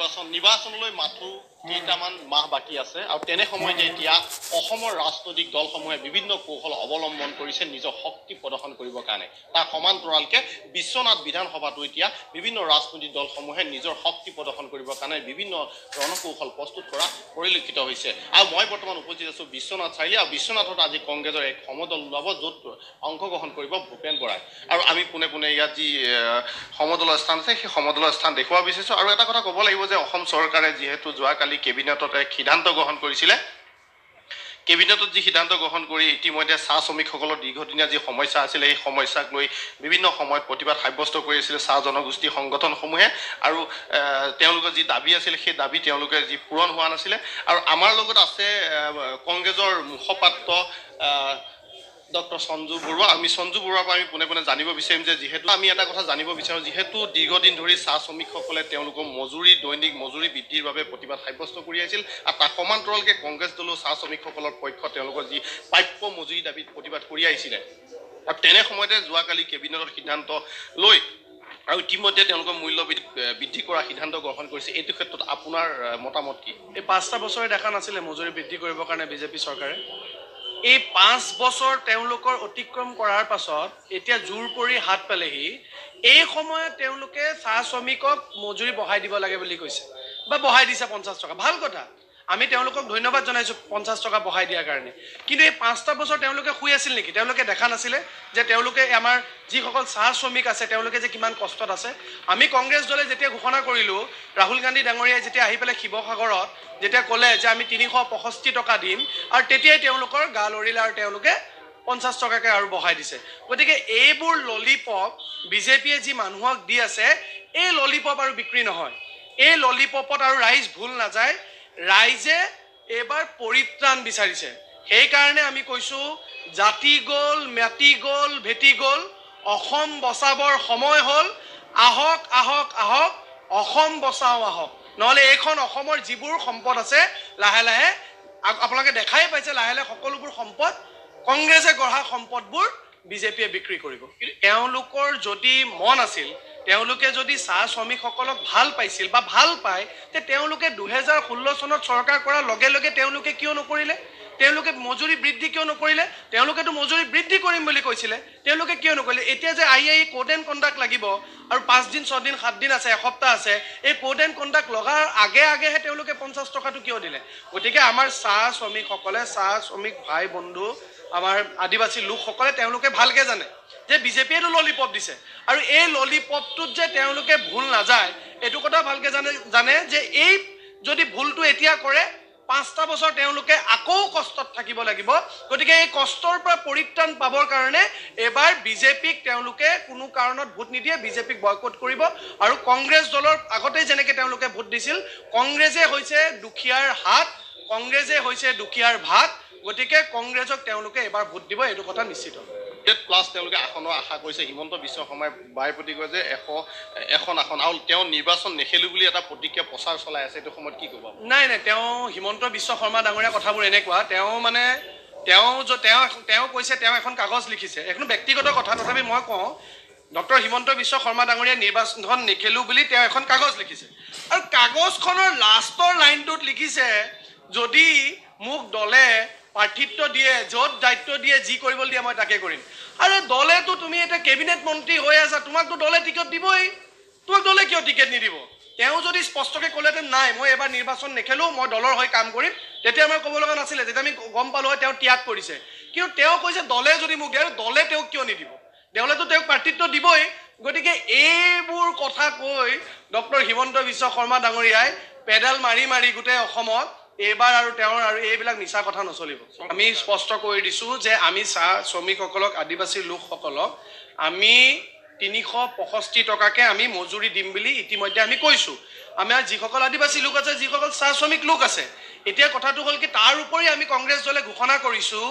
নিৰ্বাচনলৈ মাথো কেইটামান মাহ বাকী আছে আৰু তেনে সময়তে এতিয়া অসমৰ ৰাজনৈতিক দলসমূহে বিভিন্ন কৌশল অৱলম্বন কৰিছে নিজৰ শক্তি প্ৰদৰ্শন কৰিবৰ কাৰণে তাৰ সমান্তৰালকে বিশ্বনাথ বিধানসভাটো এতিয়া বিভিন্ন ৰাজনৈতিক দলসমূহে নিজৰ শক্তি প্ৰদৰ্শন কৰিবৰ কাৰণে বিভিন্ন ৰণকৌশল প্ৰস্তুত কৰা পৰিলক্ষিত হৈছে আৰু মই বৰ্তমান উপস্থিত আছো বিশ্বনাথ চাৰিআলি আৰু বিশ্বনাথত আজি কংগ্ৰেছৰ এক সমদল ওলাব য'ত অংশগ্ৰহণ কৰিব ভূপেন বৰাই আৰু আমি পোনে পোনে ইয়াত যি সমদলৰ স্থান আছে সেই সমদলৰ স্থান দেখুওৱা বিচাৰিছোঁ আৰু এটা কথা ক'ব লাগিব যে অসম চৰকাৰে যিহেতু যোৱাকালি কেবিনেটত এক সিদ্ধান্ত গ্ৰহণ কৰিছিলে কেবিনেটত যি সিদ্ধান্ত গ্ৰহণ কৰি ইতিমধ্যে চাহ শ্ৰমিকসকলৰ দীৰ্ঘদিনীয়া যি সমস্যা আছিলে এই সমস্যাক লৈ বিভিন্ন সময়ত প্ৰতিবাদ সাব্যস্ত কৰি আছিলে চাহ জনগোষ্ঠী সংগঠনসমূহে আৰু তেওঁলোকৰ যি দাবী আছিল সেই দাবী তেওঁলোকে যি পূৰণ হোৱা নাছিলে আৰু আমাৰ লগত আছে কংগ্ৰেছৰ মুখপাত্ৰ ডক্টৰ সঞ্জু বৰুৱা আমি সঞ্জু বৰুৱাৰ পৰা আমি পোনে পোনে জানিব বিচাৰিম যে যিহেতু আমি এটা কথা জানিব বিচাৰোঁ যিহেতু দীৰ্ঘদিন ধৰি চাহ শ্ৰমিকসকলে তেওঁলোকৰ দৈনিক মজুৰি বৃদ্ধিৰ বাবে প্ৰতিবাদ সাব্যস্ত কৰি আছিল আৰু তাৰ সমান্তৰালকৈ কংগ্ৰেছ দলেও চাহ শ্ৰমিকসকলৰ পক্ষত তেওঁলোকৰ যি প্ৰাপ্য মজুৰি দাবীত প্ৰতিবাদ কৰি আহিছিলে আৰু তেনে সময়তে যোৱাকালি কেবিনেটৰ সিদ্ধান্ত লৈ আৰু ইতিমধ্যে তেওঁলোকৰ মূল্য বৃদ্ধি কৰা সিদ্ধান্ত গ্ৰহণ কৰিছে এইটো ক্ষেত্ৰত আপোনাৰ মতামত কি এই 5টা বছৰে দেখা নাছিলে মজুৰি বৃদ্ধি কৰিবৰ কাৰণে বিজেপি চৰকাৰে এই 5 বছৰ তেওঁলোকৰ অতিক্ৰম কৰাৰ পাছত এতিয়া জোৰ কৰি হাত পালেহি এই সময়ত তেওঁলোকে চাহ শ্ৰমিকক মজুৰি বঢ়াই দিব লাগে বুলি কৈছে বা বঢ়াই দিছে 50 টকা ভাল কথা আমি তেওঁলোকক ধন্যবাদ জনাইছো 50 টকা বঢ়াই দিয়াৰ কাৰণে কিন্তু এই 5টা বছৰ তেওঁলোকে শুই আছিল নেকি তেওঁলোকে দেখা নাছিলে যে তেওঁলোকে আমাৰ যিসকল চাহ শ্ৰমিক আছে তেওঁলোকে যে কিমান কষ্টত আছে আমি কংগ্ৰেছ দলে যেতিয়া ঘোষণা কৰিলো ৰাহুল গান্ধী ডাঙৰীয়াই যেতিয়া আহি পেলাই শিৱসাগৰত যেতিয়া ক'লে যে আমি 365 টকা দিম আৰু তেতিয়াই তেওঁলোকৰ গা লৰিলে আৰু তেওঁলোকে 50 টকাকে আৰু বঢ়াই দিছে গতিকে এইবোৰ ললিপপ বিজেপিয়ে যি মানুহক দি আছে এই ললিপপ আৰু বিক্ৰী নহয় এই ললিপপত আৰু ৰাইজ ভুল নাযায় ৰাইজে এবাৰ পৰিত্ৰাণ বিচাৰিছে সেই কাৰণে আমি কৈছো জাতি গল মাটি গল ভেটি গল অসম বচাবৰ সময় হল আহক আহক আহক অসম বচাও আহক নহলে এইখন অসমৰ যিবোৰ সম্পদ আছে লাহে লাহে আপোনালোকে দেখাই পাইছে লাহে লাহে সকলোবোৰ সম্পদ কংগ্ৰেছে গঢ়া সম্পদবোৰ বিজেপিয়ে বিক্ৰী কৰিব তেওঁলোকৰ যদি মন আছিল তেওঁলোকে যদি চাহ শ্ৰমিকসকলক ভাল পাইছিল বা ভাল পায় তে তেওঁলোকে 2016 চনত চৰকাৰ কৰাৰ লগে লগে তেওঁলোকে কিয় নকৰিলে তেওঁলোকে মজুৰি বৃদ্ধি কিয় নকৰিলে তেওঁলোকেতো মজুৰি বৃদ্ধি কৰিম বুলি কৈছিলে তেওঁলোকে কিয় নকৰিলে এতিয়া যে আই কোড এণ্ড কণ্ডাক্ট লাগিব আৰু 5 দিন 6 দিন 7 দিন আছে এসপ্তাহ আছে এই কোড এণ্ড কণ্ডাক্ট লগাৰ আগেহে তেওঁলোকে 50 টকাটো কিয় দিলে গতিকে আমাৰ চাহ শ্ৰমিক ভাই বন্ধু আমাৰ আদিবাসী লোকসকলে তেওঁলোকে ভালকে জানে যে বিজেপিয়েটো ললিপপ দিছে আৰু এই ললিপপটোত যে তেওঁলোকে ভুল নাযায় এইটো কথা ভালকে জানে যে এই যদি ভুলটো এতিয়া কৰে 5টা বছৰ তেওঁলোকে আকৌ কষ্টত থাকিব লাগিব গতিকে এই কষ্টৰ পৰা পৰিত্ৰাণ পাবৰ কাৰণে এবাৰ বিজেপিক তেওঁলোকে কোনো কাৰণত ভোট নিদিয়ে বিজেপিক বয়কট কৰিব আৰু কংগ্ৰেছ দলৰ আগতে যেনেকৈ তেওঁলোকে ভোট দিছিল কংগ্ৰেছে হৈছে দুখীয়াৰ হাত কংগ্ৰেছে হৈছে দুখীয়াৰ ভাত গতিকে কংগ্ৰেছক তেওঁলোকে এবাৰ ভোট দিব এইটো কথা নিশ্চিত প্লাছ তেওঁলোকে আসনৰ আশা কৰিছে হিমন্ত বিশ্ব শৰ্মাই বাৰে প্ৰতি কয় যে 100 আসন আৰু তেওঁ নিৰ্বাচন নেখেলো বুলি এটা প্ৰতিক্ৰিয়া প্ৰচাৰ চলাই আছে এইটো সময়ত কি ক'ব নাই তেওঁ হিমন্ত বিশ্ব শৰ্মা ডাঙৰীয়া কথাবোৰ এনেকুৱা তেওঁ কৈছে তেওঁ এখন কাগজ লিখিছে এখন ব্যক্তিগত কথা তথাপি মই কওঁ ডক্টৰ হিমন্ত বিশ্ব শৰ্মা ডাঙৰীয়া নিৰ্বাচনখন নেখেলো বুলি তেওঁ এখন কাগজ লিখিছে আৰু কাগজখনৰ লাষ্টৰ লাইনটোত লিখিছে যদি মোক দলে প্ৰাৰ্থিত্ব দিয়ে য'ত দায়িত্ব দিয়ে যি কৰিবলৈ দিয়ে মই তাকে কৰিম আৰু দলেতো তুমি এটা কেবিনেট মন্ত্ৰী হৈ আছা তোমাকতো দলে টিকট দিবই তোমাক দলে কিয় টিকেট নিদিব তেওঁ যদি স্পষ্টকৈ ক'লেহেঁতেন নাই মই এবাৰ নিৰ্বাচন নেখেলো মই দলৰ হৈ কাম কৰিম তেতিয়া মই ক'ব লগা নাছিলে তেতিয়া আমি গম পালোঁ হয় তেওঁ ত্যাগ কৰিছে কিন্তু তেওঁ কৈছে দলে যদি মোক দিয়ে আৰু দলে তেওঁক কিয় নিদিব দলেতো তেওঁক প্ৰাৰ্থিত্ব দিবই গতিকে এইবোৰ কথা কৈ ডক্টৰ হিমন্ত বিশ্ব শৰ্মা ডাঙৰীয়াই পেডাল মাৰি গোটেই অসমত এইবাৰ আৰু তেওঁৰ আৰু এইবিলাক মিছা কথা নচলিব আমি স্পষ্ট কৰি দিছোঁ যে আমি চাহ শ্ৰমিকসকলক আদিবাসী লোকসকলক আমি 365 টকাকে আমি মজুৰি দিম বুলি ইতিমধ্যে আমি কৈছোঁ আমাৰ যিসকল আদিবাসী লোক আছে যিসকল চাহ শ্ৰমিক লোক আছে এতিয়া কথাটো হ'ল কি তাৰ উপৰি আমি কংগ্ৰেছ দলে ঘোষণা কৰিছোঁ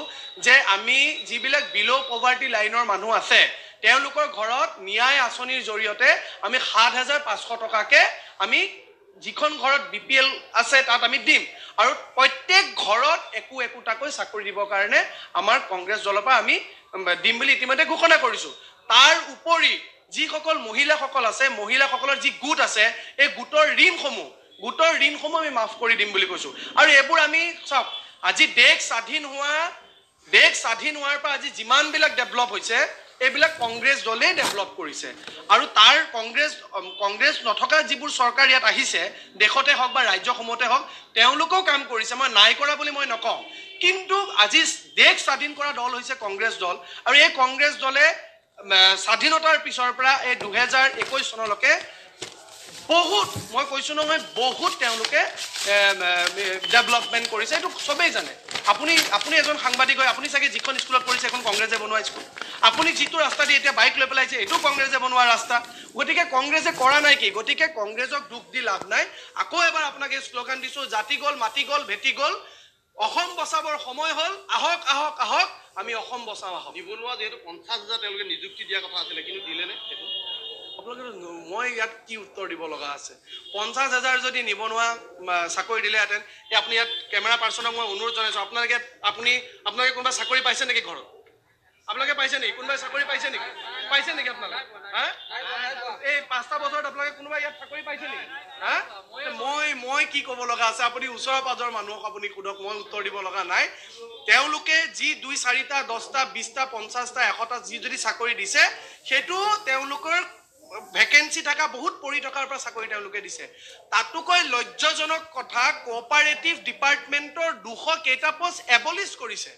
যে আমি যিবিলাক বিলো পভাৰ্টি লাইনৰ মানুহ আছে তেওঁলোকৰ ঘৰত ন্যায় আঁচনিৰ জৰিয়তে আমি 7500 টকাকে আমি যিখন ঘৰত বিপিএল আছে তাত আমি দিম আৰু প্ৰত্যেক ঘৰত একোটাকৈ চাকৰি দিবৰ কাৰণে আমাৰ কংগ্ৰেছ দলৰ পৰা আমি দিম বুলি ইতিমধ্যে ঘোষণা কৰিছোঁ তাৰ উপৰি যিসকল মহিলাসকল আছে মহিলাসকলৰ যি গোট আছে এই গোটৰ ঋণসমূহ গোটৰ ঋণসমূহ আমি মাফ কৰি দিম বুলি কৈছোঁ আৰু এইবোৰ আমি চাওক আজি দেশ স্বাধীন হোৱাৰ পৰা আজি যিমানবিলাক ডেভেলপ হৈছে এইবিলাক কংগ্ৰেছ দলেই ডেভেলপ কৰিছে আৰু তাৰ কংগ্ৰেছ নথকা যিবোৰ চৰকাৰ ইয়াত আহিছে দেশতে হওক বা ৰাজ্যসমূহতে হওক তেওঁলোকেও কাম কৰিছে মই নাই কৰা বুলি মই নকওঁ কিন্তু আজি দেশ স্বাধীন কৰা দল হৈছে কংগ্ৰেছ দল আৰু এই কংগ্ৰেছ দলে স্বাধীনতাৰ পিছৰ পৰা এই 2021 চনলৈকে বহুত মই কৈছোঁ নহয় বহুত তেওঁলোকে ডেভেলপমেণ্ট কৰিছে এইটো চবেই জানে আপুনি এজন সাংবাদিক হয় আপুনি চাগে যিখন স্কুলত পঢ়িছে এখন কংগ্ৰেছে বনোৱা স্কুল আপুনি যিটো ৰাস্তা দি এতিয়া বাইক লৈ পেলাইছে এইটো কংগ্ৰেছে বনোৱা ৰাস্তা গতিকে কংগ্ৰেছে কৰা নাই কি গতিকে কংগ্ৰেছক দুখ দি লাভ নাই আকৌ এবাৰ আপোনাক এই শ্লোগান দিছোঁ জাতি গ'ল মাটি গ'ল ভেটি গ'ল অসম বচাবৰ সময় হ'ল আহক আহক আহক আমি অসম বচাওঁ আহক নিবনুৱা যিহেতু 50,000 তেওঁলোকে নিযুক্তি দিয়া কথা আছিলে কিন্তু দিলেনে সেইটো আপোনালোকে মই ইয়াত কি উত্তৰ দিব লগা আছে 50,000 যদি নিবনুৱা চাকৰি দিলেহেঁতেন আপুনি ইয়াত কেমেৰা পাৰ্চনক মই অনুৰোধ জনাইছোঁ আপোনালোকে কোনোবা চাকৰি পাইছে নেকি ঘৰত আপোনালোকে পাইছে নেকি কোনোবাই চাকৰি পাইছে নেকি আপোনালোকে হা এই 5টা বছৰত আপোনালোকে কোনোবা ইয়াত চাকৰি পাইছে নেকি হা মই কি ক'ব লগা আছে আপুনি ওচৰৰ পাজৰ মানুহক আপুনি সোধক মই উত্তৰ দিব লগা নাই তেওঁলোকে যি 2 4টা 10টা 20টা 50টা 100টা যি যদি চাকৰি দিছে সেইটো তেওঁলোকৰ ভেকেন্সি থকা বহুত পৰি থকাৰ পৰা চাকৰি তেওঁলোকে দিছে তাতোকৈ লজ্জাজনক কথা কোঅপাৰেটিভ ডিপাৰ্টমেণ্টৰ 200 কেইটা পোষ্ট এবলিছ কৰিছে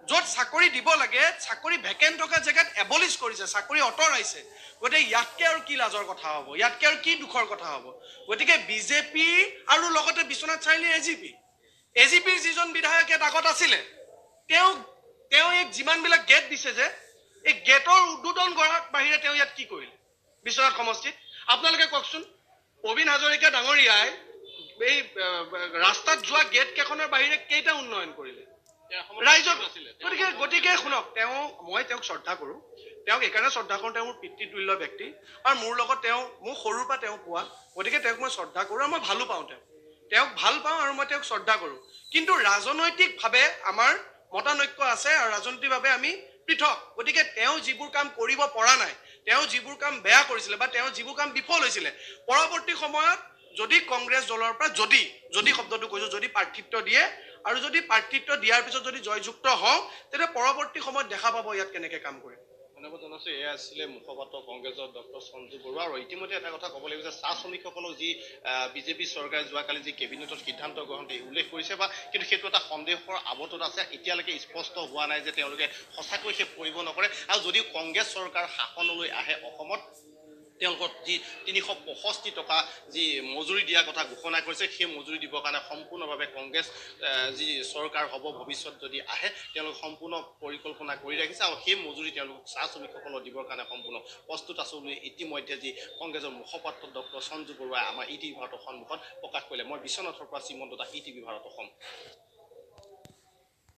য'ত চাকৰি দিব লাগে চাকৰি ভেকেন্ট থকা জেগাত এবলিছ কৰিছে চাকৰি অঁতৰাইছে গতিকে ইয়াতকৈ আৰু কি লাজৰ কথা হ'ব ইয়াতকৈ আৰু কি দুখৰ কথা হ'ব গতিকে বিজেপি আৰু লগতে বিশ্বনাথ চাৰিআলি এজিপিৰ যিজন বিধায়ক ইয়াত আগত আছিলে তেওঁ এই যিমানবিলাক গেট দিছে যে এই গেটৰ উদ্বোধন কৰাৰ বাহিৰে তেওঁ ইয়াত কি কৰিলে বিশ্বনাথ সমষ্টিত আপোনালোকে কওকচোন প্ৰবীণ হাজৰিকা ডাঙৰীয়াই এই ৰাস্তাত যোৱা গেট কেইখনৰ বাহিৰে কেইটা উন্নয়ন কৰিলে ৰাইজক গতিকে শুনক মই তেওঁক শ্ৰদ্ধা কৰোঁ তেওঁক এইকাৰণে শ্ৰদ্ধা কৰোঁ তেওঁ মোৰ পিতৃতুল্য ব্যক্তি আৰু মোৰ লগত মোক সৰুৰ পৰা তেওঁ পোৱা গতিকে তেওঁক মই শ্ৰদ্ধা কৰোঁ আৰু মই ভালো পাওঁ তেওঁক ভাল পাওঁ আৰু মই তেওঁক শ্ৰদ্ধা কৰোঁ কিন্তু ৰাজনৈতিকভাৱে আমাৰ মতানৈক্য আছে আৰু ৰাজনৈতিকভাৱে আমি পৃথক গতিকে তেওঁ যিবোৰ কাম কৰিব পৰা নাই তেওঁ যিবোৰ কাম বেয়া কৰিছিলে বা তেওঁ যিবোৰ কাম বিফল হৈছিলে পৰৱৰ্তী সময়ত যদি কংগ্ৰেছ দলৰ পৰা যদি শব্দটো কৈছোঁ যদি প্ৰাৰ্থিত্ব দিয়ে আৰু যদি প্ৰাৰ্থিত্ব দিয়াৰ পিছত যদি জয়যুক্ত হওঁ তেতিয়া পৰৱৰ্তী সময়ত দেখা পাব ইয়াত কেনেকৈ কাম কৰে ধন্যবাদ জনাইছোঁ এয়া আছিলে মুখপাত্ৰ কংগ্ৰেছৰ ডক্টৰ সঞ্জু বৰুৱা আৰু ইতিমধ্যে এটা কথা ক'ব লাগিব যে চাহ শ্ৰমিকসকলক যি বিজেপি চৰকাৰে যোৱাকালি যি কেবিনেটত সিদ্ধান্ত গ্ৰহণ উল্লেখ কৰিছে বা কিন্তু সেইটো এটা সন্দেহৰ আৱতত আছে এতিয়ালৈকে স্পষ্ট হোৱা নাই যে তেওঁলোকে সঁচাকৈ সেই কৰিব নকৰে আৰু যদি কংগ্ৰেছ চৰকাৰ শাসনলৈ আহে অসমত তেওঁলোকক যি 365 টকা যি মজুৰি দিয়াৰ কথা ঘোষণা কৰিছে সেই মজুৰি দিবৰ কাৰণে সম্পূৰ্ণভাৱে কংগ্ৰেছ যি চৰকাৰ হ'ব ভৱিষ্যত যদি আহে তেওঁলোক সম্পূৰ্ণ পৰিকল্পনা কৰি ৰাখিছে আৰু সেই মজুৰি তেওঁলোকক চাহ শ্ৰমিকসকলক দিবৰ কাৰণে সম্পূৰ্ণ প্ৰস্তুত আছোঁ বুলি ইতিমধ্যে যি কংগ্ৰেছৰ মুখপাত্ৰ ডক্টৰ সঞ্জু বৰুৱাই আমাৰ ইটিভি ভাৰতৰ সন্মুখত প্ৰকাশ কৰিলে মই বিশ্বনাথৰ পৰা শ্ৰীমন্ত দাস ইটিভি ভাৰত অসম